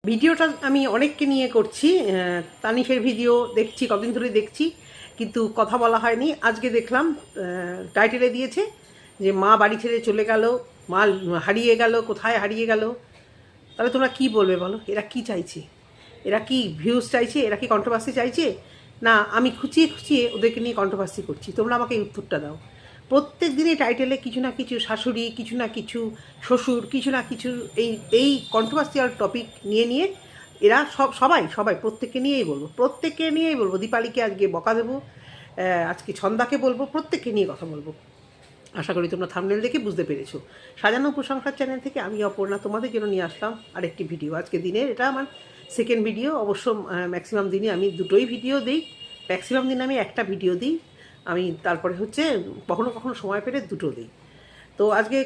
ভিডিওটা আমি অনেককে নিয়ে করছি। তানিশের ভিডিও দেখছি, কদিন ধরে দেখছি, কিন্তু কথা বলা হয়নি। আজকে দেখলাম টাইটেলে দিয়েছে যে মা বাড়ি ছেড়ে চলে গেল, মা হারিয়ে গেল, কোথায় হারিয়ে গেল। তাহলে তোমরা কি বলবে বলো? এরা কি চাইছে? এরা কি ভিউজ চাইছে? এরা কি কন্ট্রোভার্সি চাইছে? না আমি খুঁচিয়ে খুঁচিয়ে ওদেরকে নিয়ে কন্ট্রোভার্সি করছি? তোমরা আমাকে এই উত্তরটা দাও। প্রত্যেক দিনই টাইটেলে কিছু না কিছু শাশুড়ি, কিছু না কিছু শ্বশুর, কিছু না কিছু এই কন্ট্রোভার্সিয়াল টপিক নিয়ে নিয়ে এরা সবাই প্রত্যেককে নিয়েই বলবো। দীপালিকে আজকে বকা দেবো, আজকে ছন্দাকে বলবো, প্রত্যেককে নিয়ে কথা বলবো। আশা করি তোমরা থাম্বনেল দেখে বুঝতে পেরেছো। সাজানো প্রশংসার চ্যানেল থেকে আমি অপর্ণা তোমাদের জন্য নিয়ে আসলাম আরেকটি ভিডিও। আজকে দিনের এটা আমার সেকেন্ড ভিডিও। অবশ্য ম্যাক্সিমাম দিনে আমি দুটোই ভিডিও দিই, ম্যাক্সিমাম দিনে আমি একটা ভিডিও দিই। আমি তারপরে হচ্ছে কখনো কখনো সময় পেলে দুটো দিই। তো আজকে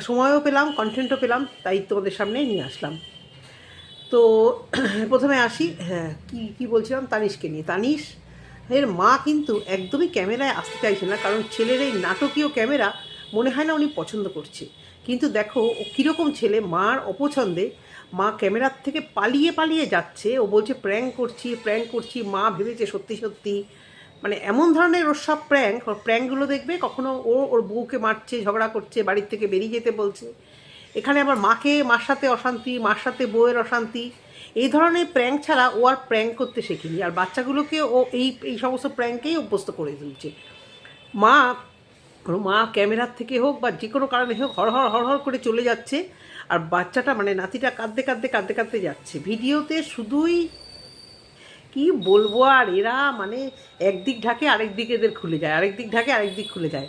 সময়ও পেলাম, কন্টেন্টও পেলাম, তাই তোমাদের সামনে নিয়ে আসলাম। তো প্রথমে আসি, কি বলছিলাম, তানিশকে নিয়ে। তানিশ এর মা কিন্তু একদমই ক্যামেরায় আসতে চাইছে না, কারণ ছেলের এই নাটকীয় ক্যামেরা মনে হয় না উনি পছন্দ করছে। কিন্তু দেখো ও কীরকম ছেলে, মার অপছন্দে মা ক্যামেরার থেকে পালিয়ে পালিয়ে যাচ্ছে। ও বলছে প্র্যাঙ্ক করছি। মা ভেবেছে সত্যি সত্যি, মানে এমন ধরনের ওর সব প্র্যাঙ্কগুলো দেখবে। কখনো ওর বউকে মারছে, ঝগড়া করছে, বাড়ির থেকে বেরিয়ে যেতে বলছে। এখানে আবার মার সাথে অশান্তি, মার সাথে বউয়ের অশান্তি। এই ধরনের প্র্যাঙ্ক ছাড়া ও আর প্র্যাঙ্ক করতে শেখেনি। আর বাচ্চাগুলোকে ও এই সমস্ত প্র্যাঙ্কেই অভ্যস্ত করে তুলছে। মা মা ক্যামেরার থেকে হোক বা যে কোনো কারণে হোক হড়হড় করে চলে যাচ্ছে। আর বাচ্চাটা মানে নাতিটা কাঁদতে যাচ্ছে ভিডিওতে। শুধুই কি বলবো আর, এরা মানে একদিক ঢাকে আরেক দিক এদের খুলে যায়, আরেক দিক ঢাকে আরেক দিক খুলে যায়।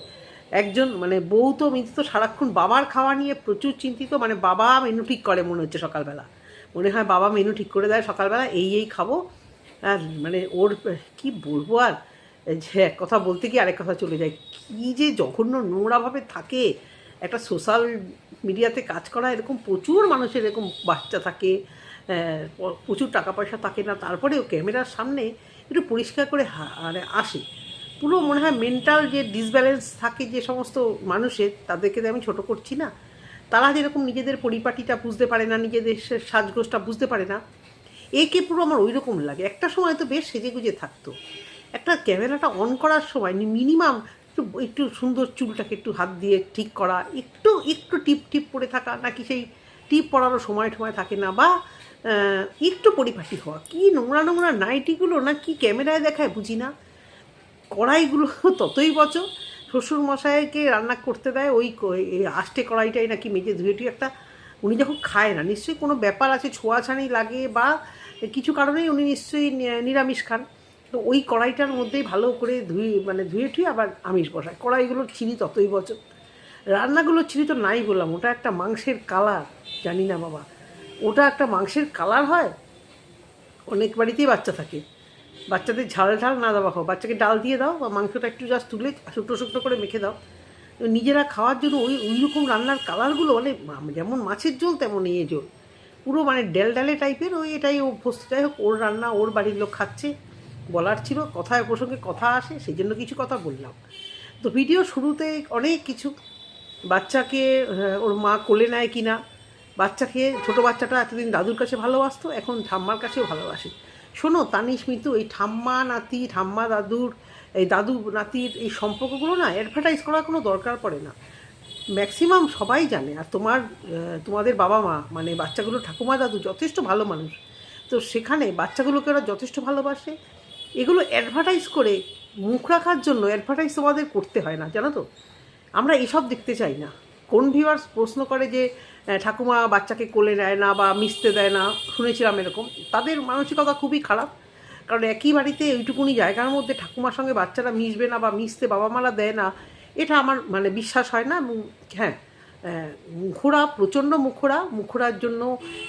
একজন মানে বউ তো মিন্তু তো সারাক্ষণ বাবার খাওয়া নিয়ে প্রচুর চিন্তিত। মানে বাবা মেনু ঠিক করে মনে হচ্ছে সকালবেলা, মনে হয় বাবা মেনু ঠিক করে দেয় সকালবেলা, এই খাবো। আর মানে ওর কি বলবো আর, যে এক কথা বলতে গিয়ে আরেক কথা চলে যায়। কী যে জঘন্য নোংরাভাবে থাকে। একটা সোশ্যাল মিডিয়াতে কাজ করা, এরকম প্রচুর মানুষের এরকম বাচ্চা থাকে, প্রচুর টাকা পয়সা থাকে না, তারপরেও ক্যামেরার সামনে একটু পরিষ্কার করে মানে আসে। পুরো মনে হয় মেন্টাল যে ডিসব্যালেন্স থাকে যে সমস্ত মানুষের, তাদেরকে আমি ছোট করছি না। তারা যেরকম নিজেদের পরিপাটিটা বুঝতে পারে না, নিজেদের সাজগোজটা বুঝতে পারে না, একে পুরো আমার ওই রকম লাগে। একটা সময় তো বেশ সেজেগুজে থাকতো। একটা ক্যামেরাটা অন করার সময় মিনিমাম একটু সুন্দর চুলটাকে একটু হাত দিয়ে ঠিক করা, একটু টিপ পরে থাকা, নাকি সেই টিপ পরারও সময় থাকে না, বা একটু পরিপাটি হওয়া। কি নোংরা নাইটিগুলো না কি ক্যামেরায় দেখায় বুঝি না। কড়াইগুলো ততই বচো। শ্বশুরমশাইকে রান্না করতে দেয় ওই আষ্টে কড়াইটাই নাকি মেজে ধুয়ে একটা, উনি যখন খায় না নিশ্চয়ই কোনো ব্যাপার আছে, ছোঁয়াছানি লাগে বা কিছু কারণেই উনি নিশ্চয়ই নিরামিষ খান। তো ওই কড়াইটার মধ্যেই ভালো করে ধুয়ে টুয়ে আবার আমিষ বসায়। কড়াইগুলোর ছিঁড়ি ততই বছর, রান্নাগুলোর ছিঁড়ি তো নাই বললাম। ওটা একটা মাংসের কালার, জানি না বাবা ওটা একটা মাংসের কালার হয়। অনেক বাড়িতেই বাচ্চা থাকে, বাচ্চাদের ঝাল না দেওয়া হোক, বাচ্চাকে ডাল দিয়ে দাও বা মাংসটা একটু জাস্ট তুলে শুকনো করে মেখে দাও। নিজেরা খাওয়ার জন্য ওই রকম রান্নার কালারগুলো, মানে যেমন মাছের ঝোল তেমন এই ঝোল, পুরো মানে ডালে টাইপের। এটাই অভ্যস্ত। যাই হোক, ওর রান্না ওর বাড়ির লোক খাচ্ছে, বলার ছিল, কথায় প্রসঙ্গে কথা আসে, সেই জন্য কিছু কথা বললাম। তো ভিডিও শুরুতে অনেক কিছু, বাচ্চাকে ওর মা কোলে নেয় কি না, বাচ্চাকে, ছোটো বাচ্চাটা এতদিন দাদুর কাছে ভালোবাসতো, এখন ঠাম্মার কাছেও ভালোবাসে। শোনো তানিশ মিতু, এই ঠাম্মা নাতি, ঠাম্মা দাদুর, এই দাদু নাতির এই সম্পর্কগুলো না অ্যাডভার্টাইজ করার কোনো দরকার পড়ে না। ম্যাক্সিমাম সবাই জানে। আর তোমাদের বাবা মা মানে বাচ্চাগুলো, ঠাকুমা দাদু যথেষ্ট ভালো মানুষ, তো সেখানে বাচ্চাগুলোকে ওরা যথেষ্ট ভালোবাসে। এগুলো অ্যাডভার্টাইজ করে মুখ রাখার জন্য অ্যাডভার্টাইজ তোমাদের করতে হয় না, জানো তো। আমরা এসব দেখতে চাই না। কোন ভিউয়ার্স প্রশ্ন করে যে ঠাকুমা বাচ্চাকে কোলে নেয় না বা মিশতে দেয় না, শুনেছিলাম এরকম, তাদের মানসিকতা খুবই খারাপ। কারণ একই বাড়িতে ওইটুকুনি জায়গার মধ্যে ঠাকুমার সঙ্গে বাচ্চারা মিশবে না বা মিশতে বাবা মারা দেয় না, এটা আমার মানে বিশ্বাস হয় না। হ্যাঁ, মুখোরা, প্রচণ্ড মুখোরার জন্য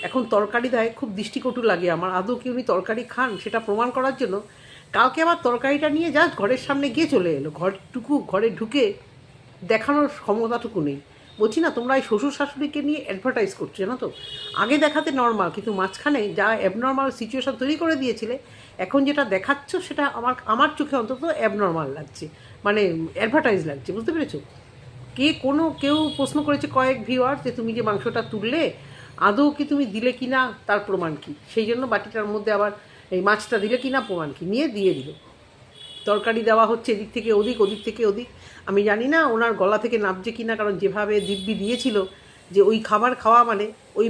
এখন তরকারি দেয়, খুব দৃষ্টিকটু লাগে আমার। আদৌ কি উনি তরকারি খান সেটা প্রমাণ করার জন্য কালকে আবার তরকারিটা নিয়ে জাস্ট ঘরের সামনে গিয়ে চলে এলো। ঘরে ঢুকে দেখানোর ক্ষমতাটুকু নেই। বলছি না, তোমরা এই শ্বশুর শাশুড়িকে নিয়ে অ্যাডভার্টাইজ করছো, জানো তো। আগে দেখাতে নর্মাল, কিন্তু মাঝখানে যা অ্যাবনর্মাল সিচুয়েশান তৈরি করে দিয়েছিলে, এখন যেটা দেখাচ্ছ সেটা আমার চোখে অন্তত অ্যাবনর্মাল লাগছে, মানে অ্যাডভার্টাইজ লাগছে, বুঝতে পেরেছো। কেউ প্রশ্ন করেছে কয়েক ভিউয়ার যে তুমি যে মাংসটা তুললে আদৌ কি তুমি দিলে কি না তার প্রমাণ কি, সেই জন্য বাটিটার মধ্যে আবার এই মাছটা দিলে কি না প্রমাণ কি নিয়ে দিয়ে দিল। তরকারি দেওয়া হচ্ছে এদিক থেকে ওদিক, ওদিক থেকে ওদিক। আমি জানি না ওনার গলা থেকে নাবছে কি না, কারণ যেভাবে দিব্যি দিয়েছিল যে ওই খাবার খাওয়া মানে ওই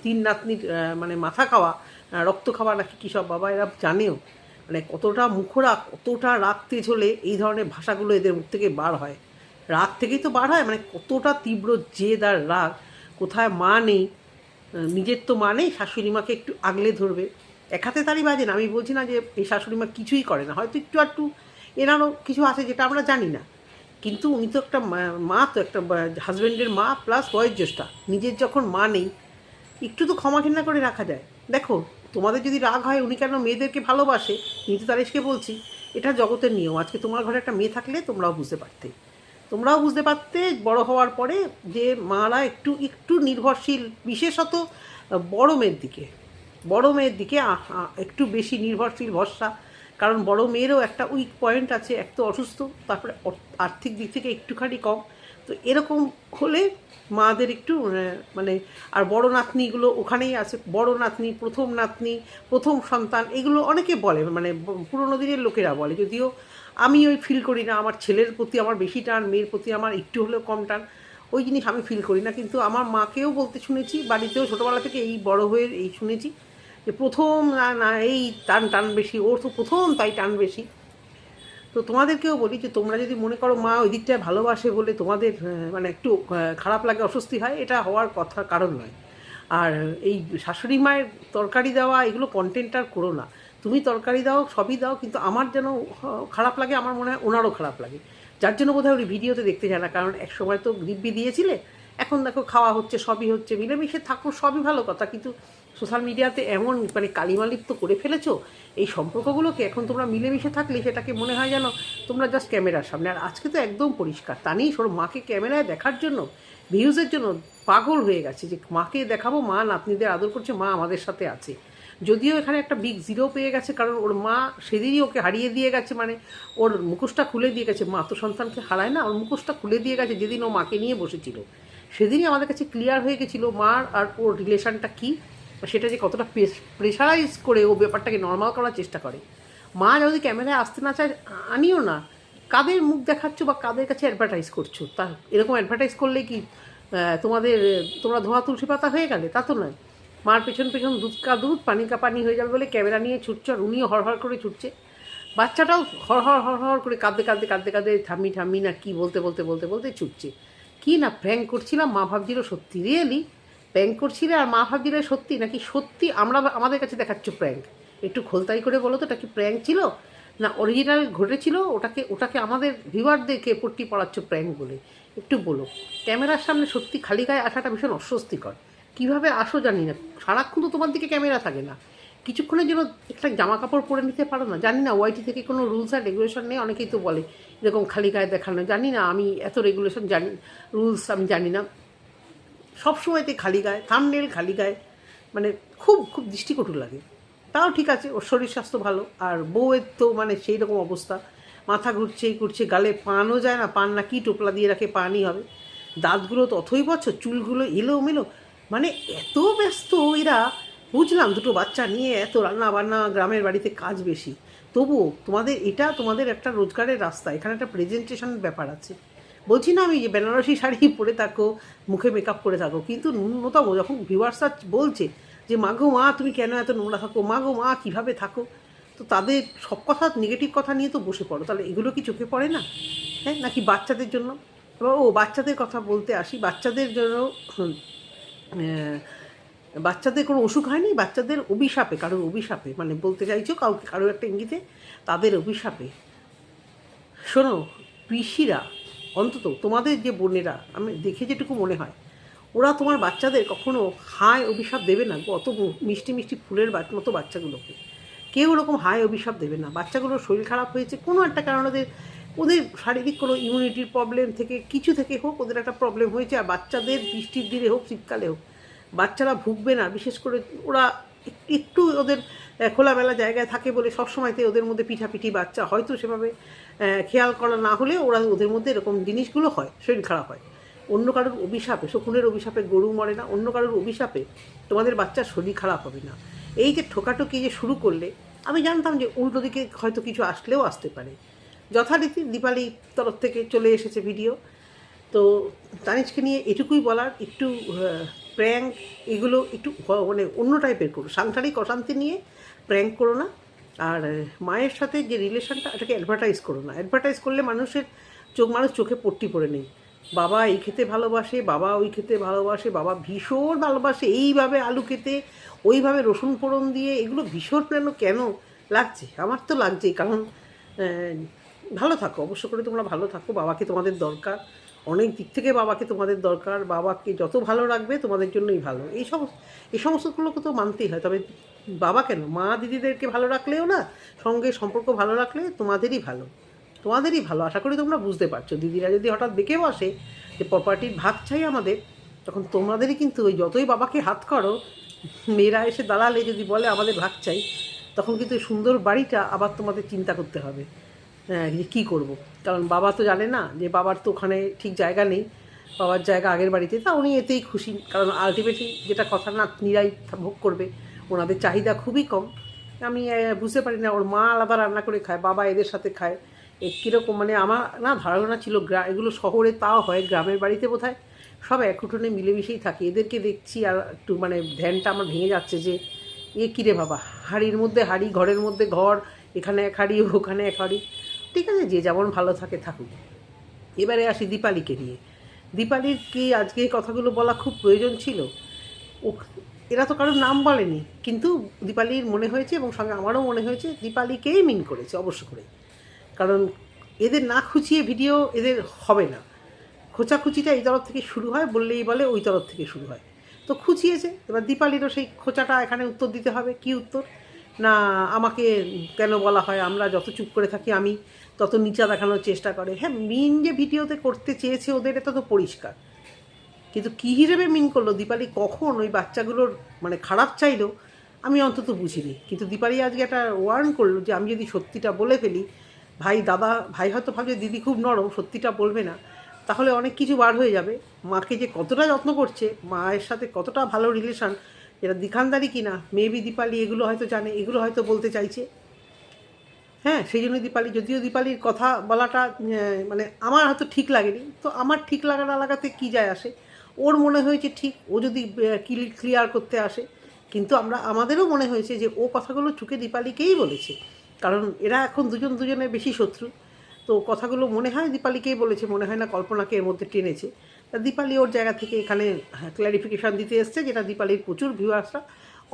তিন নাতনির মানে মাথা খাওয়া, রক্ত খাওয়া নাকি কী সব বাবা এরা জানেও, মানে কতটা মুখরা, কতটা রাগ তেজ হলে এই ধরনের ভাষাগুলো এদের মুখ থেকে বার হয়। রাগ থেকেই তো বার হয়, মানে কতটা তীব্র জেদ আর রাগ। কোথায় মা নেই, নিজের তো মা নেই, শাশুড়ি মাকে একটু আগলে ধরবে। এক হাতে তালি বাজে না, আমি বলছি না যে এই শাশুড়ি মা কিছুই করে না, হয়তো একটু একটু এনারও কিছু আছে যেটা আমরা জানি না, কিন্তু উনি তো একটা মা, তো একটা হাজব্যান্ডের মা প্লাস বয়োজ্যেষ্ঠা, নিজের যখন মা নেই একটু তো ক্ষমা ঘৃণা করে রাখা যায়। দেখো তোমাদের যদি রাগ হয় উনি কেন মেয়েদেরকে ভালোবাসে, নীতু তারেশকে বলছি, এটা জগতের নিয়ম। আজকে তোমার ঘরে একটা মেয়ে থাকলে তোমরাও বুঝতে পারতে বড় হওয়ার পরে যে মারা একটু একটু নির্ভরশীল, বিশেষত বড় মেয়ের দিকে একটু বেশি নির্ভরশীল, ভরসা। কারণ বড় মেয়েরও একটা উইক পয়েন্ট আছে, এক তো অসুস্থ, তারপরে আর্থিক দিক থেকে একটুখানি কম, তো এরকম হলে মাদের একটু মানে, আর বড় নাতনিগুলো ওখানেই আছে, বড় নাতনি, প্রথম নাতনি, প্রথম সন্তান, এগুলো অনেকে বলে, মানে পুরোনো দিনের লোকেরা বলে, যদিও আমি ওই ফিল করি না। আমার ছেলের প্রতি আমার বেশি টান, মেয়ের প্রতি আমার একটু হলেও কম টান, ওই জিনিস আমি ফিল করি না। কিন্তু আমার মাকেও বলতে শুনেছি, বাড়িতেও ছোটোবেলা থেকে এই বড় হয়ে এই শুনেছি যে প্রথম না এই টান বেশি, ওর তো প্রথম তাই টান বেশি। তো তোমাদেরকেও বলি যে তোমরা যদি মনে করো মা ওই দিকটায় ভালোবাসে বলে তোমাদের মানে একটু খারাপ লাগে, অস্বস্তি হয়, এটা হওয়ার কথা কারণ নয়। আর এই শাশুড়ি মায়ের তরকারি দেওয়া এগুলো কন্টেন্ট আর করো না। তুমি তরকারি দাও, সবই দাও, কিন্তু আমার যেন খারাপ লাগে, আমার মনে হয় ওনারও খারাপ লাগে, যার জন্য বোধহয় উনি ভিডিওতে দেখতে যায় না। কারণ এক সময় তো দিব্যি দিয়েছিলে, এখন দেখো খাওয়া হচ্ছে, সবই হচ্ছে, মিলেমিশে থাকো, সবই ভালো কথা, কিন্তু সোশ্যাল মিডিয়াতে এমন মানে কালিমালিপ্ত করে ফেলেছো এই সম্পর্কগুলোকে। এখন তোমরা মিলেমিশে থাকলে সেটাকে মনে হয় যেন তোমরা জাস্ট ক্যামেরার সামনে। আর আজকে তো একদম পরিষ্কার, তা নেই সর মাকে ক্যামেরায় দেখার জন্য, ভিউজের জন্য পাগল হয়ে গেছে যে মাকে দেখাবো, মা নাতনিদের আদর করছে, মা আমাদের সাথে আছে। যদিও এখানে একটা বিগ জিরো পেয়ে গেছে, কারণ ওর মা সেদিনই ওকে হারিয়ে দিয়ে গেছে, মানে ওর মুখোশটা খুলে দিয়ে গেছে। মা তো সন্তানকে হারায় না, ওর মুখোশটা খুলে দিয়ে গেছে যেদিন ও মাকে নিয়ে বসেছিল। সেদিনই আমাদের কাছে ক্লিয়ার হয়ে গেছিলো মার আর ওর রিলেশনটা কী, সেটা যে কতটা প্রেশারাইজ করে ও ব্যাপারটাকে নর্মাল করার চেষ্টা করে। মা যদি ক্যামেরায় আসতে না চায়, আনিও না। কাদের মুখ দেখাচ্ছ বা কাদের কাছে অ্যাডভার্টাইজ করছো, তা এরকম অ্যাডভার্টাইজ করলে কি তোমরা ধোয়া তুলসী পাতা হয়ে গেলে? তা তো নয়। মার পেছন পেছন দুধ কা দুধ, পানি কা পানি হয়ে যাবে বলে ক্যামেরা নিয়ে ছুটছে, আর উনিও হড়হড় করে ছুটছে। বাচ্চাটাও হড়হড় করে কাঁদতে ঠাম্মি না কি বলতে ছুটছে। কি না প্র্যাঙ্ক করছিলাম, মা ভাবছিল সত্যি, রিয়েলি প্র্যাঙ্ক করছিলে, আর মা ভাবছিল সত্যি নাকি সত্যি আমাদের কাছে দেখাচ্ছ প্র্যাঙ্ক। একটু খোলতাই করে বলো তো, এটা কি প্র্যাঙ্ক ছিল না অরিজিনাল ঘটেছিল? ওটাকে আমাদের ভিউয়ারদেরকে পট্টি পড়াচ্ছ প্র্যাঙ্ক বলে, একটু বলো। ক্যামেরার সামনে সত্যি খালি গায়ে আসাটা ভীষণ অস্বস্তিকর। কীভাবে আসো জানি না, সারাক্ষণ তো তোমার দিকে ক্যামেরা থাকে না, কিছুক্ষণের জন্য একটা জামা কাপড় পরে নিতে পারো না? জানি না ওয়াইটি থেকে কোনো রুলস আর রেগুলেশন নেই, অনেকেই তো বলে এরকম খালি গায়ে দেখানো, জানি না, আমি এত রেগুলেশন জানি, রুলস আমি জানি না। সবসময়তে খালি গায়ে, থাম্বনেল খালি গায়ে, মানে খুব খুব দৃষ্টিকটু লাগে। তাও ঠিক আছে, ওর শরীর স্বাস্থ্য ভালো, আর বউয়ের তো মানে সেই রকম অবস্থা, মাথা ঘুরছে, গালে পানও যায় না, পান না কি টোপলা দিয়ে রাখে, পানই হবে, দাঁতগুলো তো অথই বছর, চুলগুলো এলোমেলো, মানে এত ব্যস্ত এরা। বুঝলাম দুটো বাচ্চা নিয়ে এত রান্না বান্না, গ্রামের বাড়িতে কাজ বেশি, তবুও তোমাদের একটা রোজগারের রাস্তা, এখানে একটা প্রেজেন্টেশনের ব্যাপার আছে। বলছি না আমি যে বেনারসি শাড়ি পরে থাকো, মুখে মেকআপ করে থাকো, কিন্তু ন্যূনতম যখন ভিউয়ার্সরা বলছে যে মাগো মা তুমি কেন এত নোংরা থাকো, মাগো মা কীভাবে থাকো, তো তাদের সব কথা নেগেটিভ কথা নিয়ে তো বসে পড়ো, তাহলে এগুলো কি চোখে পড়ে না? হ্যাঁ, নাকি বাচ্চাদের জন্য? এবার বাচ্চাদের কথা বলতে আসি, বাচ্চাদের জন্য বাচ্চাদের কোনো অসুখ হয়নি, বাচ্চাদের অভিশাপে, কারোর অভিশাপে, মানে বলতে চাইছো কারো একটা ইঙ্গিতে তাদের অভিশাপে। শোনো পিসিরা, অন্তত তোমাদের যে বোনেরা, আমি দেখে যেটুকু মনে হয়, ওরা তোমার বাচ্চাদের কখনো হায় অভিশাপ দেবে না। অত মিষ্টি মিষ্টি ফুলের মতো বাচ্চাগুলোকে কেউ ওরকম হায় অভিশাপ দেবে না। বাচ্চাগুলোর শরীর খারাপ হয়েছে কোনো একটা কারণে, ওদের শারীরিক কোনো ইমিউনিটির প্রবলেম থেকে কিছু থেকে হোক, ওদের একটা প্রবলেম হয়েছে, আর বাচ্চাদের বৃষ্টির দিনে হোক শীতকালে হোক, বাচ্চারা ভুগবে না। বিশেষ করে ওরা একটু ওদের খোলামেলা জায়গায় থাকে বলে সবসময়তে ওদের মধ্যে পিঠাপিঠি বাচ্চা, হয়তো সেভাবে খেয়াল করা না হলে ওদের মধ্যে এরকম জিনিসগুলো হয়, শরীর খারাপ হয়। অন্য কারোর অভিশাপে, শকুনের অভিশাপে গরু মরে না, অন্য কারোর অভিশাপে তোমাদের বাচ্চার শরীর খারাপ হবে না। এই যে ঠোকাঠুকি যে শুরু করলে, আমি জানতাম যে উল্টো দিকে হয়তো কিছু আসলেও আসতে পারে। যথারীতি দীপালি তরফ থেকে চলে এসেছে ভিডিও। তো তানিশকে নিয়ে এটুকুই বলার, একটু প্র্যাঙ্ক এগুলো একটু মানে অন্য টাইপের করো, সাংসারিক অশান্তি নিয়ে প্র্যাঙ্ক করো না। আর মায়ের সাথে যে রিলেশনটা, এটাকে অ্যাডভার্টাইজ করো না। অ্যাডভার্টাইজ করলে মানুষ চোখে পট্টি পড়ে নেই। বাবা এই খেতে ভালোবাসে, বাবা ওই খেতে ভালোবাসে, বাবা ভীষণ ভালোবাসে এইভাবে আলু খেতে, ওইভাবে রসুন ফোড়ন দিয়ে, এগুলো ভীষণ কেন লাগছে? আমার তো লাগছেই। কারণ ভালো থাকো, অবশ্য করে তোমরা ভালো থাকো, বাবাকে তোমাদের দরকার, অনেক দিক থেকে বাবাকে তোমাদের দরকার। বাবাকে যত ভালো রাখবে তোমাদের জন্যই ভালো। এই সমস্তগুলোকে তো মানতেই হয়। তবে বাবা কেন, মা দিদিদেরকে ভালো রাখলেও না, সঙ্গে সম্পর্ক ভালো রাখলে তোমাদেরই ভালো। আশা করি তোমরা বুঝতে পারছো। দিদিরা যদি হঠাৎ দেখে বসে যে প্রপার্টির ভাগ চাই আমাদের, তখন তোমাদেরই কিন্তু ওই যতই বাবাকে হাত করো, মেয়েরা এসে দাঁড়ালে যদি বলে আমাদের ভাগ চাই, তখন কিন্তু সুন্দর বাড়িটা আবার তোমাদের চিন্তা করতে হবে যে কী করবো। কারণ বাবা তো জানে না যে বাবার তো ওখানে ঠিক জায়গা নেই, বাবার জায়গা আগের বাড়িতে। তা উনি এতেই খুশি, কারণ আলটিমেটলি যেটা কথা নাতনিরাই ভোগ করবে, ওনাদের চাহিদা খুবই কম। আমি বুঝতে পারি না, ওর মা আলাদা রান্না করে খায়, বাবা এদের সাথে খায়, কীরকম মানে আমার না ধারণা ছিল এগুলো শহরে তাও হয়, গ্রামের বাড়িতে বোধহয় সব এক উঠোনে মিলেমিশেই থাকে। এদেরকে দেখছি আর একটু মানে ধ্যানটা আমার ভেঙে যাচ্ছে যে কিরে বাবা, হাঁড়ির মধ্যে হাঁড়ি, ঘরের মধ্যে ঘর, এখানে এক হাঁড়ি ওখানে এক হাঁড়ি। ঠিক আছে, যে যেমন ভালো থাকে থাকুক। এবারে আসি দীপালিকে নিয়ে। দীপালির কি আজকে এই কথাগুলো বলা খুব প্রয়োজন ছিল? এরা তো কারোর নাম বলেনি, কিন্তু দীপালির মনে হয়েছে, এবং সঙ্গে আমারও মনে হয়েছে দীপালিকেই মিন করেছে অবশ্য করে। কারণ এদের না খুঁচিয়ে ভিডিও এদের হবে না। খোঁচাখুচিটা এই তরফ থেকে শুরু হয়, বললেই বলে ওই তরফ থেকে শুরু হয়। তো খুঁচিয়েছে, এবার দীপালিরও সেই খোঁচাটা এখানে উত্তর দিতে হবে। কি উত্তর? না আমাকে কেন বলা হয়, আমরা যত চুপ করে থাকি আমি তত নিচা দেখানোর চেষ্টা করে। হ্যাঁ, মিন যে ভিডিওতে করতে চেয়েছে ওদের, এটা তো পরিষ্কার। কিন্তু কী হিসেবে মিন করলো দীপালি, কখন ওই বাচ্চাগুলোর মানে খারাপ চাইলো, আমি অন্তত বুঝিনি। কিন্তু দীপালি আজকে একটা ওয়ার্ন করলো যে আমি যদি সত্যিটা বলে ফেলি, ভাই হয়তো ভাবছে দিদি খুব নরম, সত্যিটা বলবে না, তাহলে অনেক কিছু বার হয়ে যাবে। মাকে যে কতটা যত্ন করছে, মায়ের সাথে কতটা ভালো রিলেশান, এটা দিখানদারি কিনা মেবি দীপালি এগুলো হয়তো জানে, এগুলো হয়তো বলতে চাইছে। হ্যাঁ, সেই জন্য দীপালি, যদিও দীপালির কথা বলাটা মানে আমার হয়তো ঠিক লাগেনি, তো আমার ঠিক লাগা না লাগাতে কী যায় আসে। ওর মনে হয়েছে ঠিক, ও যদি ক্লিয়ার করতে আসে। কিন্তু আমাদেরও মনে হয়েছে যে ও কথাগুলো চুকে দীপালিকেই বলেছে, কারণ এরা এখন দুজনের বেশি শত্রু। তো কথাগুলো মনে হয় দীপালিকেই বলেছে, মনে হয় না কল্পনাকে এর মধ্যে টেনেছে। তা দীপালি ওর জায়গা থেকে এখানে ক্ল্যারিফিকেশান দিতে এসছে, যেটা দীপালির প্রচুর ভিউয়ার্সরা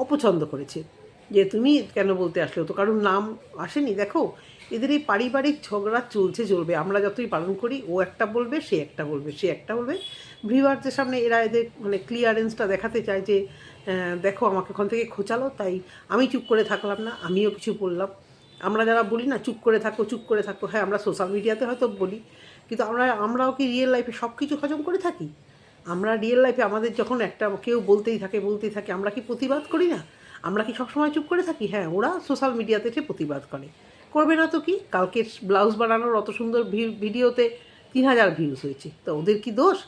অপছন্দ করেছে, যে তুমি কেন বলতে আসলে, তো কারণ নাম আসেনি। দেখো এদের এই পারিবারিক ঝগড়া চলবে, আমরা যতই পালন করি, ও একটা বলবে, সে একটা বলবে। ভিউয়ারদের সামনে এরা এদের মানে ক্লিয়ারেন্সটা দেখাতে চায় যে দেখো আমাকে ওখান থেকে খোঁচালো, তাই আমি চুপ করে থাকলাম না, আমিও কিছু বললাম। আমরা যারা বলি না চুপ করে থাকো, হ্যাঁ আমরা সোশ্যাল মিডিয়াতে হয়তো বলি, কিন্তু আমরাও কি রিয়েল লাইফে সব কিছু হজম করে থাকি? আমরা রিয়েল লাইফে আমাদের যখন একটা কেউ বলতেই থাকে, আমরা কি প্রতিবাদ করি না? আমরা কি সবসময় চুপ করে থাকি? হ্যাঁ, ওরা সোশ্যাল মিডিয়াতে এসে প্রতিবাদ করবে না তো কি? কালকে ব্লাউজ বানানোর অত সুন্দর ভিডিওতে 3000 ভিউজ হয়েছে, তো ওদের কি দোষ?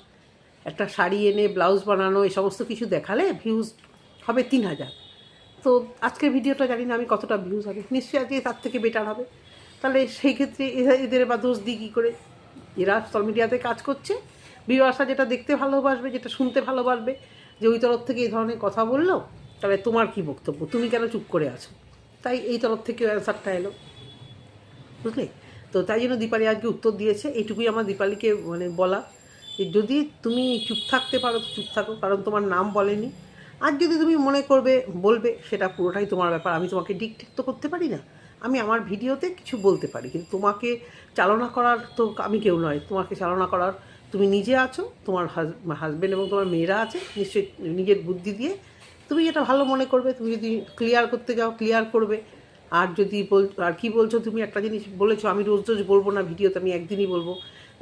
একটা শাড়ি এনে ব্লাউজ বানানো এই সমস্ত কিছু দেখালে ভিউজ হবে 3000। তো আজকের ভিডিওটা জানি না আমি কতটা ভিউজ হবে, নিশ্চয়ই আজকে তার থেকে বেটার হবে। তাহলে সেই ক্ষেত্রে এদের বা দোষ দিই কী করে? এরা সোশ্যাল মিডিয়াতে কাজ করছে, ভিউয়ার্সরা যেটা দেখতে ভালোবাসবে, যেটা শুনতে ভালোবাসবে, যে ওই তরফ থেকে এই ধরনের কথা বললো, তাহলে তোমার কি বক্তব্য? তুমি কেন চুপ করে আছো? তাই এই তরফ থেকে অ্যান্সারটা এলো, বুঝলে? তো তাই জন্য দীপালি আজকে উত্তর দিয়েছে। এইটুকুই আমার দীপালিকে মানে বলা, যে যদি তুমি চুপ থাকতে পারো তো চুপ থাকো, কারণ তোমার নাম বলেনি। আর যদি তুমি মনে করবে বলবে, সেটা পুরোটাই তোমার ব্যাপার। আমি তোমাকে ডিকটেট তো করতে পারি না। আমি আমার ভিডিওতে কিছু বলতে পারি, কিন্তু তোমাকে চালনা করার তো আমি কেউ নয়। তোমাকে চালনা করার তুমি নিজে আছো, তোমার হাজব্যান্ড এবং তোমার মেয়েরা আছে, নিশ্চয়ই নিজের বুদ্ধি দিয়ে তুমি যেটা ভালো মনে করবে। তুমি যদি ক্লিয়ার করতে যাও ক্লিয়ার করবে। আর যদি আর কি বলছো, তুমি একটা জিনিস বলেছো আমি রোজ বলবো না ভিডিওতে, আমি একদিনই বলবো।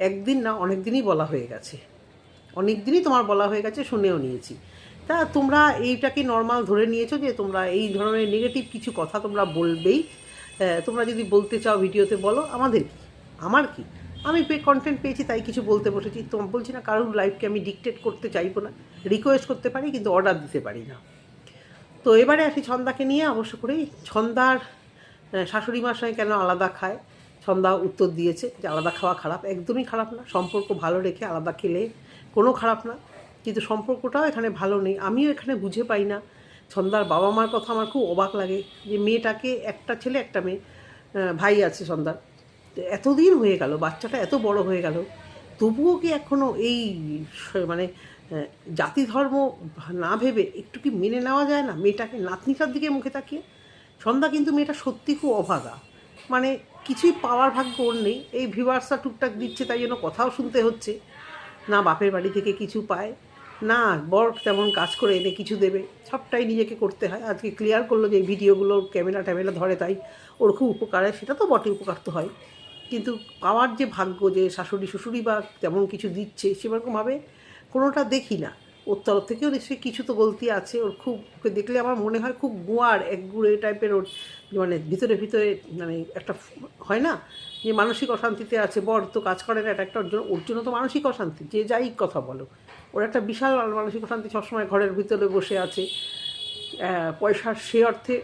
একদিন না, অনেক দিনই বলা হয়ে গেছে, অনেক দিনই তোমার বলা হয়ে গেছে, শুনেও নিয়েছি। তা তোমরা এইটাকে নর্মাল ধরে নিয়েছো যে তোমরা এই ধরনের নেগেটিভ কিছু কথা তোমরা বলবেই। তোমরা যদি বলতে চাও ভিডিওতে বলো, আমার কি? আমি কন্টেন্ট পেয়েছি তাই কিছু বলতে বসেছি। তো বলছি না কারোর লাইফকে আমি ডিকটেট করতে চাইবো না, রিকোয়েস্ট করতে পারি কিন্তু অর্ডার দিতে পারি না। তো এবারে আসি ছন্দাকে নিয়ে। অবশ্য করেই ছন্দার শাশুড়ি মার সঙ্গে কেন আলাদা খায়, ছন্দা উত্তর দিয়েছে যে আলাদা খাওয়া খারাপ, একদমই খারাপ না। সম্পর্ক ভালো রেখে আলাদা খেলে কোনো খারাপ না, কিন্তু সম্পর্কটাও এখানে ভালো নেই। আমিও এখানে বুঝে পাই না। ছন্দার বাবা মার কথা আমার খুব অবাক লাগে যে মেয়েটাকে, একটা ছেলে একটা মেয়ে, ভাই আছে ছন্দার, এতদিন হয়ে গেল, বাচ্চাটা এত বড় হয়ে গেল, তবুও কি এখনও এই মানে জাতি ধর্ম না ভেবে একটু কি মেনে নেওয়া যায় না মেয়েটাকে? নাতনিটার দিকে মুখে তাকিয়ে সন্ধ্যা কিন্তু মেয়েটা সত্যি খুব অভাগা, মানে কিছুই পাওয়ার ভাগ্য ওর নেই। এই ভিউয়ার্সরা টুকটাক দিচ্ছে তাই জন্য কথাও শুনতে হচ্ছে, না বাপের বাড়ি থেকে কিছু পায়, না বর তেমন কাজ করে এনে কিছু দেবে, সবটাই নিজেকে করতে হয়। আজকে ক্লিয়ার করলো যে এই ভিডিওগুলো ক্যামেরা ট্যামেরা ধরে তাই ওর খুব উপকার হয়, সেটা তো বটে, উপকার তো হয়, কিন্তু পাওয়ার যে ভাগ্য যে শাশুড়ি শ্বশুরি বা তেমন কিছু দিচ্ছে সেরকমভাবে কোনোটা দেখি না। ওর তরফ থেকেও নিশ্চয়ই কিছু তো গলতি আছে। ওর খুব, ওকে দেখলে আমার মনে হয় খুব গোয়ার একগুড়ে টাইপের ওর, মানে ভিতরে ভিতরে মানে একটা হয় না যে মানসিক অশান্তিতে আছে। বর তো কাজ করে না, এটা একটা ওর জন্য তো মানসিক অশান্তি, যে যাই কথা বলো, ওর একটা বিশাল মানসিক অশান্তি, সবসময় ঘরের ভিতরে বসে আছে। পয়সার সে অর্থে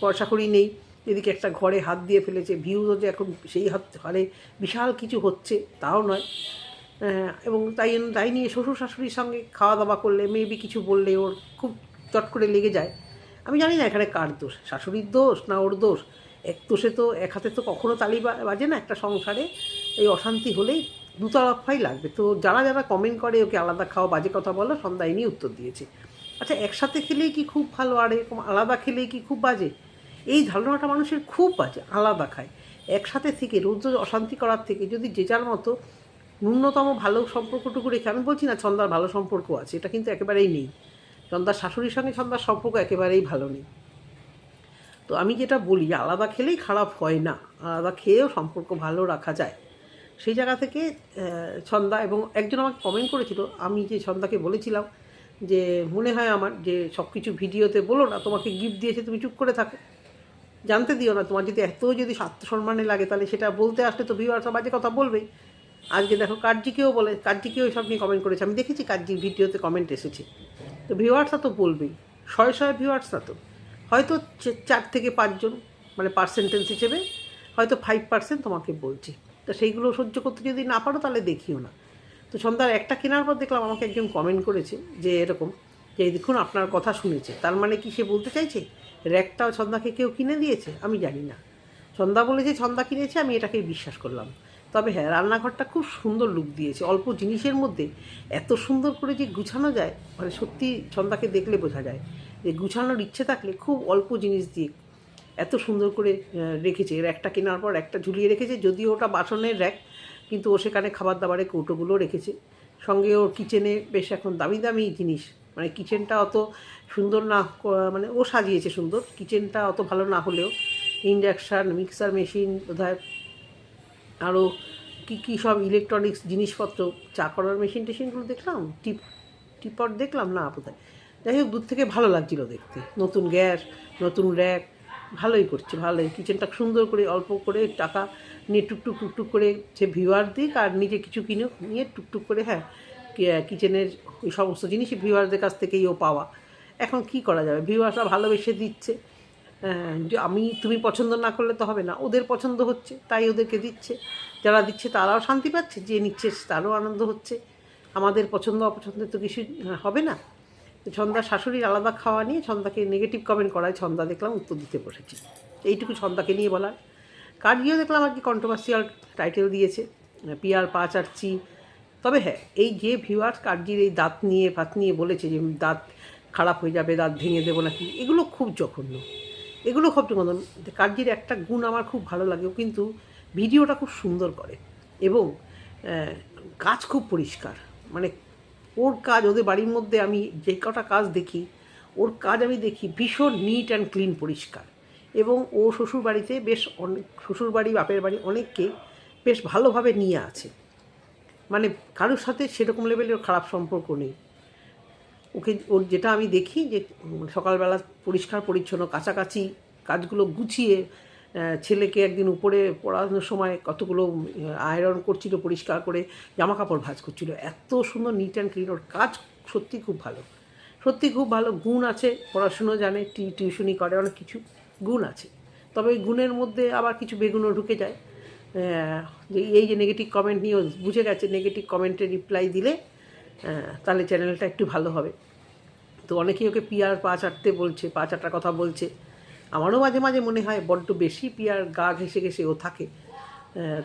পয়সা করি নেই, এদিকে একটা ঘরে হাত দিয়ে ফেলেছে, ভিউজও যে এখন সেই হারে বিশাল কিছু হচ্ছে তাও নয়। এবং তাই নিয়ে শ্বশুর শাশুড়ির সঙ্গে খাওয়া দাওয়া করলে মেবি কিছু বললে ওর খুব চট করে লেগে যায়। আমি জানি না এখানে কার দোষ, শাশুড়ির দোষ না ওর দোষ। এক দোষে তো এক হাতে তো কখনো তালি বাজে না একটা সংসারে। এই অশান্তি হলেই দুতরফাই লাগবে। তো যারা যারা কমেন্ট করে ওকে আলাদা খাওয়া বাজে কথা বলো, সন্ধ্যা নিয়ে উত্তর দিয়েছে। আচ্ছা, একসাথে খেলেই কি খুব ভালো আর এরকম আলাদা খেলেই কি খুব বাজে? এই ধারণাটা মানুষের খুব বাজে। আলাদা খায়, একসাথে থেকে রোজ রোজ অশান্তি করার থেকে যদি যে যার মতো ন্যূনতম ভালো সম্পর্কটুকু রেখে, আমি বলছি না ছন্দার ভালো সম্পর্ক আছে, এটা কিন্তু একেবারেই নেই। ছন্দার শাশুড়ির সঙ্গে ছন্দার সম্পর্ক একেবারেই ভালো নেই। তো আমি যেটা বলি, আলাদা খেলেই খারাপ হয় না, আলাদা খেয়েও সম্পর্ক ভালো রাখা যায়। সেই জায়গা থেকে ছন্দা, এবং একজন আমাকে কমেন্ট করেছিল, আমি যে ছন্দাকে বলেছিলাম যে মনে হয় আমার যে সব কিছু ভিডিওতে বলো না, তোমাকে গিফট দিয়েছে তুমি চুপ করে থাকো, জানতে দিও না। তোমার যদি যদি আত্মসম্মানে লাগে তাহলে সেটা বলতে আসলে তো ভিউয়ার্সরা বাজে কথা বলবেই। আজকে দেখো কার্জিকেও বলে, কার্জিকেও সব নিয়ে কমেন্ট করেছে, আমি দেখেছি কার্জির ভিডিওতে কমেন্ট এসেছে। তো ভিউয়ার্সরা তো বলবেই, শয়ে শয়ে ভিউয়ার্সরা তো হয়তো 4 থেকে 5 জন, মানে পার্সেন্টেজ হিসেবে হয়তো 5% তোমাকে বলছি। তো সেইগুলো সহ্য করতে যদি না পারো তাহলে দেখিও না। তো সন্ধ্যার একটা কেনার পর দেখলাম আমাকে একজন কমেন্ট করেছে যে এরকম, যে দেখুন আপনার কথা শুনেছে, তার মানে কি সে বলতে চাইছে র্যাকটাও ছন্দাকে কেউ কিনে দিয়েছে? আমি জানি না, ছন্দা বলেছে ছন্দা কিনেছে, আমি এটাকেই বিশ্বাস করলাম। তবে হ্যাঁ, রান্নাঘরটা খুব সুন্দর লুক দিয়েছে, অল্প জিনিসের মধ্যে এত সুন্দর করে যে গুছানো যায়, মানে সত্যি ছন্দাকে দেখলে বোঝা যায় যে গুছানোর ইচ্ছে থাকলে খুব অল্প জিনিস দিয়ে এত সুন্দর করে রেখেছে। র্যাকটা কেনার পর একটা ঝুলিয়ে রেখেছে, যদিও ওটা বাসনের র্যাক, কিন্তু ও সেখানে খাবার দাবারের কৌটোগুলো রেখেছে। সঙ্গে ওর কিচেনে বেশ এখন দামি দামি জিনিস, মানে কিচেনটা অত সুন্দর না, মানে ও সাজিয়েছে সুন্দর, কিচেনটা অত ভালো না হলেও ইন্ডাকশান, মিক্সার মেশিন, বোধহয় আরও কী কী সব ইলেকট্রনিক্স জিনিসপত্র, চা করার মেশিন টেশিনগুলো দেখলাম, টিপট দেখলাম না বোধহয়। যাই হোক, দূর থেকে ভালো লাগছিল দেখতে, নতুন গ্যাস, নতুন র্যাক, ভালোই করছে, ভালোই কিচেনটা সুন্দর করে অল্প করে টাকা নিয়ে টুকটুক টুকটুক করে সে ভিউয়ার দিক আর নিজে কিছু কিনে নিয়ে টুকটুক করে, হ্যাঁ, কিচেনের ওই সমস্ত জিনিসই ভিউয়ারদের কাছ থেকেই ও পাওয়া। এখন কি করা যাবে, ভিউয়াররা ভালোবেসে দিচ্ছে, তুমি পছন্দ না করলে তো হবে না, ওদের পছন্দ হচ্ছে তাই ওদেরকে দিচ্ছে, যারা দিচ্ছে তারাও শান্তি পাচ্ছে, যে নিচ্ছে তারও আনন্দ হচ্ছে। আমাদের পছন্দ অপছন্দের তো কিছু হবে না। তো ছন্দার শাশুড়ির আলাদা খাওয়া নিয়ে ছন্দাকে নেগেটিভ কমেন্ট করায় ছন্দা দেখলাম উত্তর দিতে বসেছি। এইটুকু ছন্দাকে নিয়ে বলার। কার্জিও দেখলাম আর কি কন্ট্রোভার্সিয়াল টাইটেল দিয়েছে, পিয়ার পা চাচ্ছি। তবে হ্যাঁ, এই যে ভিউয়ার্স কার্জির এই দাঁত নিয়ে ভাত নিয়ে বলেছে যে দাঁত খারাপ হয়ে যাবে, দাঁত ভেঙে দেবো নাকি, এগুলো খুব জঘন্য, এগুলো খুব জঘন্য। কার্জির একটা গুণ আমার খুব ভালো লাগে, ও কিন্তু ভিডিওটা খুব সুন্দর করে এবং কাজ খুব পরিষ্কার, মানে ওর কাজ, ওদের বাড়ির মধ্যে আমি যে কটা কাজ দেখি, ওর কাজ আমি দেখি ভীষণ নিট অ্যান্ড ক্লিন, পরিষ্কার। এবং ও শ্বশুরবাড়িতে বেশ অনেক, শ্বশুরবাড়ি বাপের বাড়ি অনেককে বেশ ভালোভাবে নিয়ে আছে, মানে কারোর সাথে সেরকম লেভেলের খারাপ সম্পর্ক নেই। ওর যেটা আমি দেখি যে সকালবেলা পরিষ্কার পরিচ্ছন্ন কাছাকাছি কাজগুলো গুছিয়ে ছেলেকে একদিন উপরে পড়ানোর সময় কতগুলো আয়রন করছিল, পরিষ্কার করে জামা কাপড় ভাঁজ করছিল। এত সুন্দর নিট অ্যান্ড ক্লিন, ওর কাজ সত্যি খুব ভালো, সত্যি খুব ভালো গুণ আছে। পড়াশুনো জানে, টিউশনি করে, অনেক কিছু গুণ আছে। তবে ওই গুণের মধ্যে আবার কিছু বেগুনও ঢুকে যায়। যে এই যে নেগেটিভ কমেন্ট নিয়েও বুঝে গেছে, নেগেটিভ কমেন্টে রিপ্লাই দিলে তাহলে চ্যানেলটা একটু ভালো হবে। তো অনেকেই ওকে পিয়ার পা চাটতে বলছে, পা চাটার কথা বলছে। আমারও মাঝে মাঝে মনে হয় বড্ড বেশি পিয়ার গা ঘেঁষে ঘেঁষে ও থাকে।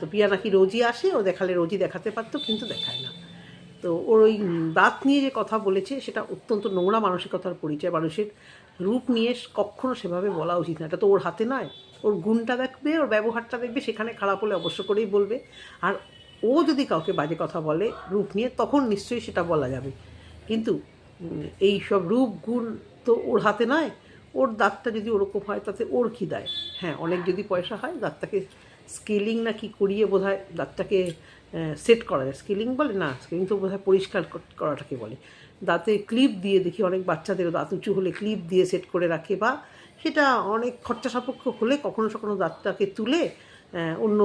তো পিয়া নাকি রোজই আসে, ও দেখালে রোজই দেখাতে পারতো, কিন্তু দেখায় না। তো ওর ওই দাঁত নিয়ে যে কথা বলেছে সেটা অত্যন্ত নোংরা মানসিকতার পরিচয়। মানুষের রূপ নিয়ে কখনো সেভাবে বলা উচিত না। এটা তো ওর হাতে নয়। ওর গুণটা দেখবে, ওর ব্যবহারটা দেখবে, সেখানে খারাপ হলে অবশ্য করেই বলবে। আর ও যদি কাউকে বাজে কথা বলে রূপ নিয়ে, তখন নিশ্চয়ই সেটা বলা যাবে। কিন্তু এই সব রূপ গুণ তো ওর হাতে নয়। ওর দাঁতটা যদি ওরকম হয় তাতে ওর কী দায়? হ্যাঁ, অনেক যদি পয়সা হয় দাঁতটাকে স্কেলিং না কি করিয়ে বোধহয় দাঁতটাকে সেট করা যায়। স্কেলিং বলে না, স্কেলিং তো বোধহয় পরিষ্কার করাটাকে বলে। দাঁতে ক্লিপ দিয়ে দেখি অনেক বাচ্চাদেরও দাঁত উঁচু হলে ক্লিপ দিয়ে সেট করে রাখে, বা সেটা অনেক খরচা সাপেক্ষ হলে কখনো কখনো দাঁতটাকে তুলে অন্য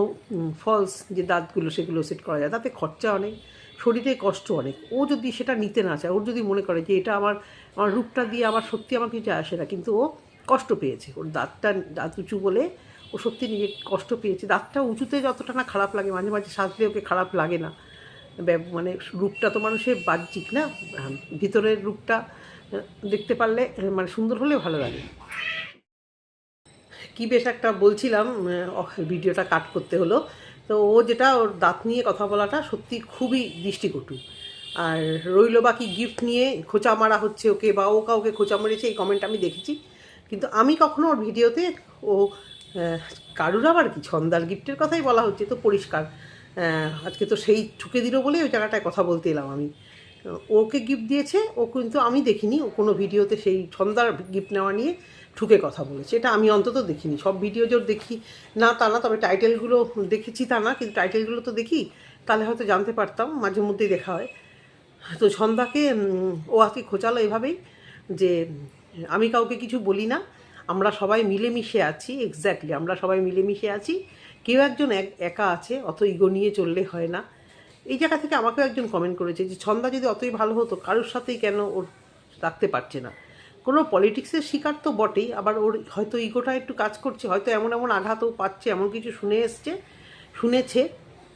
ফলস যে দাঁতগুলো সেগুলো সেট করা যায়। তাতে খরচা অনেক, শরীরে কষ্ট অনেক। ও যদি সেটা নিতে না চায়, ওর যদি মনে করে যে এটা আমার রূপটা দিয়ে আমার সত্যি আমার কিছু আসে না, কিন্তু ও কষ্ট পেয়েছে, ওর দাঁত উঁচু বলে ও সত্যি নিজে কষ্ট পেয়েছে। দাঁতটা উঁচুতে যতটা না খারাপ লাগে, মাঝে মাঝে সাজলে ওকে খারাপ লাগে না। মানে রূপটা তো মানুষের বাহ্যিক না, ভিতরের রূপটা দেখতে পারলে মানে সুন্দর হলে ভালো লাগে। কি বেশ একটা বলছিলাম, ভিডিওটা কাট করতে হলো। তো ও যেটা ওর দাঁত নিয়ে কথা বলাটা সত্যি খুবই দৃষ্টিকটু। আর রইল বাকি গিফট নিয়ে খোঁচা মারা হচ্ছে ওকে, বা ও কাউকে খোঁচা মেরেছে, এই কমেন্ট আমি দেখেছি। কিন্তু আমি কখনো ওর ভিডিওতে ও কারুর আবার কি ছন্দার গিফটের কথাই বলা হচ্ছে, তো পরিষ্কার আজকে তো সেই ঠুকে দিল বলে ওই জায়গাটায় কথা বলতে এলাম আমি। ওকে গিফট দিয়েছে ও, কিন্তু আমি দেখিনি ও কোনো ভিডিওতে সেই ছন্দার গিফট নেওয়া নিয়ে ঠুকে কথা বলেছে। এটা আমি অন্তত দেখিনি। সব ভিডিও জোর দেখি না তা না, তবে টাইটেলগুলো দেখেছি তা না, কিন্তু টাইটেলগুলো তো দেখি, তাহলে হয়তো জানতে পারতাম, মাঝে মধ্যেই দেখা হয়। তো ছন্দাকে ও আজকে খোঁচালো এভাবেই যে আমি কাউকে কিছু বলি না, আমরা সবাই মিলেমিশে আছি। এক্স্যাক্টলি, আমরা সবাই মিলেমিশে আছি, কেউ একজন একা আছে, অত ইগো নিয়ে চললে হয় না। এই জায়গা থেকে আমাকেও একজন কমেন্ট করেছে যে ছন্দা যদি অতই ভালো হতো কারোর সাথেই কেন ওর রাখতে পারছে না। কোনো পলিটিক্সের শিকার তো বটেই, আবার ওর হয়তো ইগোটা একটু কাজ করছে, হয়তো এমন এমন আঘাতও পাচ্ছে, এমন কিছু শুনেছে।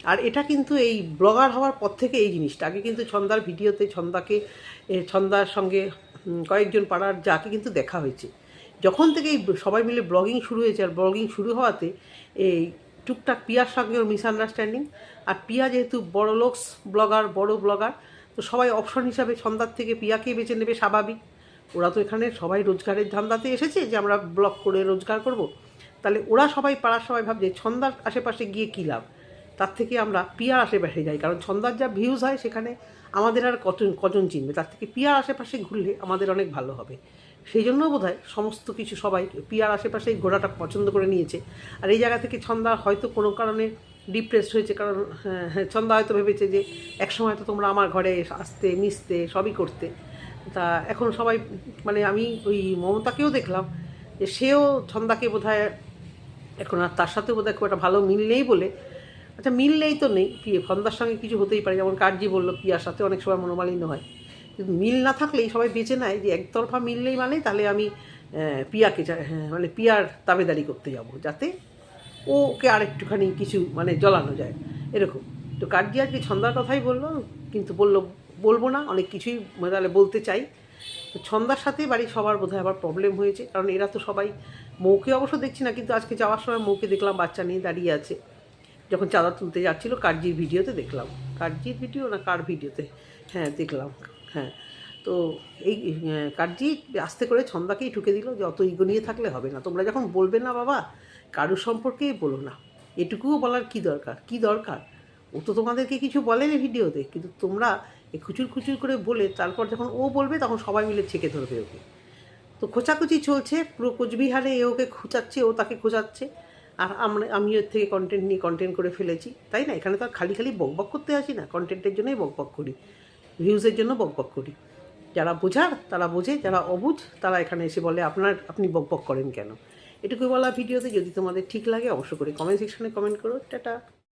আর এটা কিন্তু এই ব্লগার হওয়ার পর থেকে এই জিনিসটা, আগে কিন্তু ছন্দার ভিডিওতে ছন্দার সঙ্গে কয়েকজন পাড়ার যাকে কিন্তু দেখা হয়েছে। যখন থেকে এই সবাই মিলে ব্লগিং শুরু হয়েছে, আর ব্লগিং শুরু হওয়াতে এই টুকটাক পিয়ার সঙ্গে ওর মিসআন্ডারস্ট্যান্ডিং। আর পিয়া যেহেতু বড় লোকস ব্লগার, বড় ব্লগার, তো সবাই অপশন হিসাবে ছন্দার থেকে পিয়াকেই বেছে নেবে, স্বাভাবিক। ওরা তো এখানে সবাই রোজগারের ধান্দাতে এসেছে যে আমরা ব্লগ করে রোজগার করব। তাহলে ওরা সবাই পাড়ার সবাই ভাবছে ছন্দার আশেপাশে গিয়ে কী লাভ, তার থেকে আমরা পিয়ার আশেপাশে যাই, কারণ ছন্দার যা ভিউজ হয় সেখানে আমাদের আর কজন চিনবে, তার থেকে পিয়ার আশেপাশে ঘুরলে আমাদের অনেক ভালো হবে। সেই জন্য বোধহয় সমস্ত কিছু সবাই পিয়ার আশেপাশেই ঘোরাটা পছন্দ করে নিয়েছে। আর এই জায়গা থেকে ছন্দা হয়তো কোনো কারণে ডিপ্রেসড হয়েছে, কারণ ছন্দা হয়তো ভেবেছে যে একসময় তো তোমরা আমার ঘরে আসতে, মিশতে, সবই করতে। তা এখন সবাই, মানে আমি ওই মমতাকেও দেখলাম যে সেও ছন্দাকে বোধহয় এখন আর তার সাথে বোধহয় খুব একটা ভালো মিল নেই বলে, আচ্ছা মিল নেই তো নেই, ছন্দার সঙ্গে কিছু হতেই পারে, যেমন কার্জি বললো পিয়ার সাথে অনেক সময় মনোমালিন্য হয়, কিন্তু মিল না থাকলেই সবাই বেঁচে নেয় যে একতরফা মিল নেই, মানে তাহলে আমি পিয়াকে মানে পিয়ার দাবেদারি করতে যাব, যাতে ওকে আরেকটুখানি কিছু মানে জ্বলানো যায়, এরকম। তো কার্জি আজকে ছন্দার কথাই বললো, কিন্তু বলবো না, অনেক কিছুই তাহলে বলতে চাই। তো ছন্দার সাথে বাড়ির সবার বোধহয় আবার প্রবলেম হয়েছে, কারণ এরা তো সবাই, মৌকে অবশ্য দেখছি না, কিন্তু আজকে যাওয়ার সময় মৌকে দেখলাম বাচ্চা নিয়ে দাঁড়িয়ে আছে, যখন চাঁদা তুলতে যাচ্ছিলো। কার্জির ভিডিওতে দেখলাম, কার্জির ভিডিও না কার ভিডিওতে, হ্যাঁ দেখলাম, হ্যাঁ। তো এই কার্জি আস্তে করে ছন্দাকেই ঠুকে দিল যে অত ইগো নিয়ে থাকলে হবে না, তোমরা যখন বলবে না বাবা কারুর সম্পর্কেই বলো না, এটুকুও বলার কি দরকার, ও তো তোমাদেরকে কিছু বলেনি ভিডিওতে, কিন্তু তোমরা এই খুচুর করে বলে তারপর যখন ও বলবে তখন সবাই মিলে ছেঁকে ধরবে ওকে। তো খোঁচাখুচি চলছে পুরো কোচবিহারে, এ ওকে খোঁচাচ্ছে, ও তাকে খোঁচাচ্ছে। আর আমি এর থেকে কন্টেন্ট করে ফেলেছি, তাই না? এখানে তো আর খালি বকবক করতে আসি না, কন্টেন্টের জন্যই বকবক করি, ভিউজের জন্য বকবক করি। যারা বোঝার তারা বোঝে, যারা অবুঝ তারা এখানে এসে বলে আপনি বকবক করেন কেন। এটুকুই বলা ভিডিওতে। যদি তোমাদের ঠিক লাগে অবশ্য করে কমেন্ট সেকশনে কমেন্ট করো। টাটা।